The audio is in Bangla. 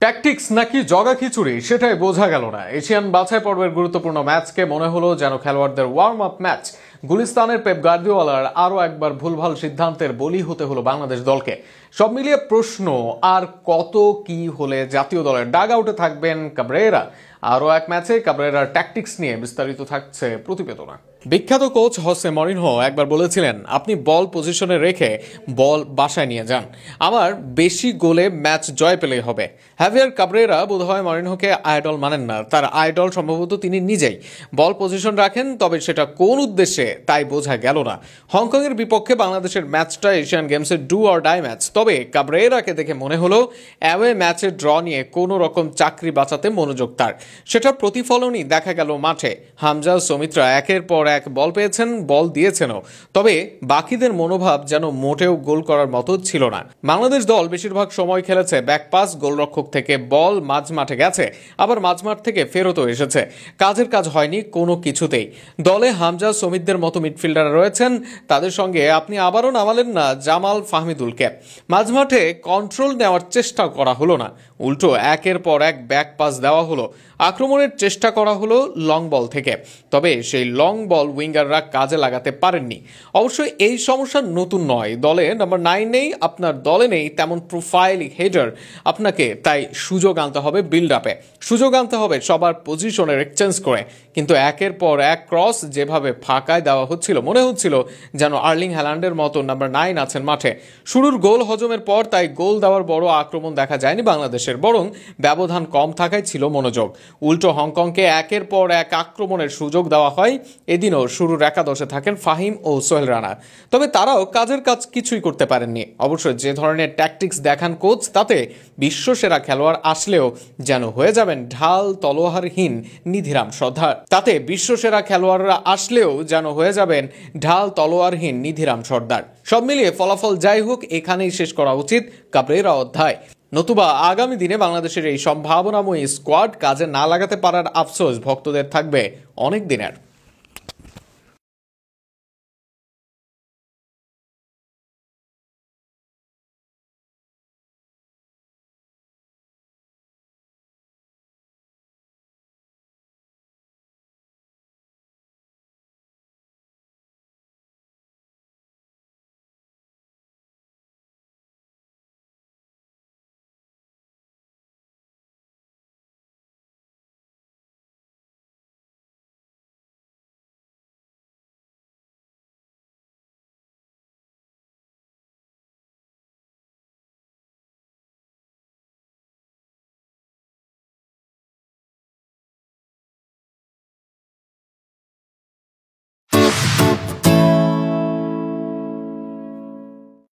ট্যাকটিক্স নাকি জগা খিচুড়ি সেটাই বোঝা গেল না। এশিয়ান বাছাই পর্বের গুরুত্বপূর্ণ ম্যাচকে মনে হলো যেন খেলোয়াড়দের ওয়ার্ম আপ ম্যাচ। গুলিস্তানের পেপ গার্দিওলার আরও একবার ভুলভাল সিদ্ধান্তের বলি হতে হলো বাংলাদেশ দলকে। সব মিলিয়ে প্রশ্ন, আর কত কি হলে জাতীয় দলের ডাগ আউটে থাকবেন কাবরেরা? আরও এক ম্যাচে কাবরেরার ট্যাকটিক্স নিয়ে বিস্তারিত থাকছে প্রতিবেদনা। বিখ্যাত কোচ হোসে মরিনহো একবার বলেছিলেন, আপনি বল পজিশনে রেখে বল বাসায় নিয়ে যান, আমার বেশি গোলে ম্যাচ জয় পেলেই হবে। হ্যাভিয়ার কাবরেরা বোধহয় মরিনহোকে আইডল মানেন না, তার আইডল সম্ভবত তিনি নিজেই। বল পজিশন রাখেন, তবে সেটা কোন উদ্দেশ্যে তাই বোঝা গেল না। হংকংয়ের বিপক্ষে বাংলাদেশের ম্যাচটা এশিয়ান গেমসের ডু অর ডাই ম্যাচ, তবে কাবরেরাকে দেখে মনে হলো অ্যাওয়ে ম্যাচের ড্র নিয়ে কোনো রকম চাকরি বাঁচাতে মনোযোগ তার। সেটার প্রতিফলনই দেখা গেল মাঠে। হামজা সৌমিত্রা একের পর এক বল পেয়েছেন, বল দিয়েছেনও, তবে বাকিদের মনোভাব যেন মোটেও গোল করার মতো ছিল না। বাংলাদেশ দল বেশিরভাগ সময় খেলেছে ব্যাকপাস, গোলরক্ষক থেকে বল মাঝ মাঠে গেছে, আবার মাঝমাঠ থেকে ফেরতও এসেছে। কাজের কাজ হয়নি কোনো কিছুতেই। দলে হামজা সৌমিতদের মতো মিডফিল্ডার রয়েছেন, তাদের সঙ্গে আপনি আবারও নামালেন না জামাল ফাহমিদুলকে। মাঝমাঠে কন্ট্রোল নেওয়ার চেষ্টা করা হলো না, উল্টো একের পর এক ব্যাক পাস দেওয়া হলো। আক্রমণের চেষ্টা করা হলো লং বল থেকে, তবে সেই লং বল উইঙ্গাররা কাজে লাগাতে পারেননি। অবশ্যই এই সমস্যা নতুন নয়, দলে নাম্বার 9 নেই, আপনার দলে নেই তেমন প্রোফাইল হেডার। আপনাকে তাই সুযোগ আনতে হবে বিল্ড আপে, সুযোগ আনতে হবে সবার পজিশনের এক্সচেঞ্জ করে। কিন্তু একের পর এক ক্রস যেভাবে ফাঁকায় দেওয়া হচ্ছিল, মনে হচ্ছিল যেন আর্লিং হ্যালান্ডের মতো নাম্বার 9 আছেন মাঠে। শুরুর গোল হজমের পর তাই গোল দেওয়ার বড় আক্রমণ দেখা যায়নি বাংলাদেশের, বরং ব্যবধান কম থাকায় ছিল মনোযোগ। উল্টো হংকংকে একের পর এক আক্রমণের সুযোগ দেওয়া হয়। এদিনও শুরুর একাদশে থাকেন ফাহিম ও সোহেল রানা, তবে তারাও কাজের কাজ কিছুই করতে পারেননি। অবশ্য যে ধরনের ট্যাকটিক্স দেখান কোচ, তাতে বিশ্বসেরা খেলোয়াড় আসলেও যেন হয়ে যাবেন ঢাল তলোয়ারহীন নিধিরাম সর্দার। তাতে বিশ্বসেরা খেলোয়াড়রা আসলেও যেন হয়ে যাবেন ঢাল তলোয়ারহীন নিধিরাম সর্দার। সব মিলিয়ে ফলাফল যাই হোক, এখানেই শেষ করা উচিত কাবরেরা অধ্যায়। নতুবা আগামী দিনে বাংলাদেশের এই সম্ভাবনাময়ী স্কোয়াড কাজে না লাগাতে পারার আফসোস ভক্তদের থাকবে অনেক দিনের।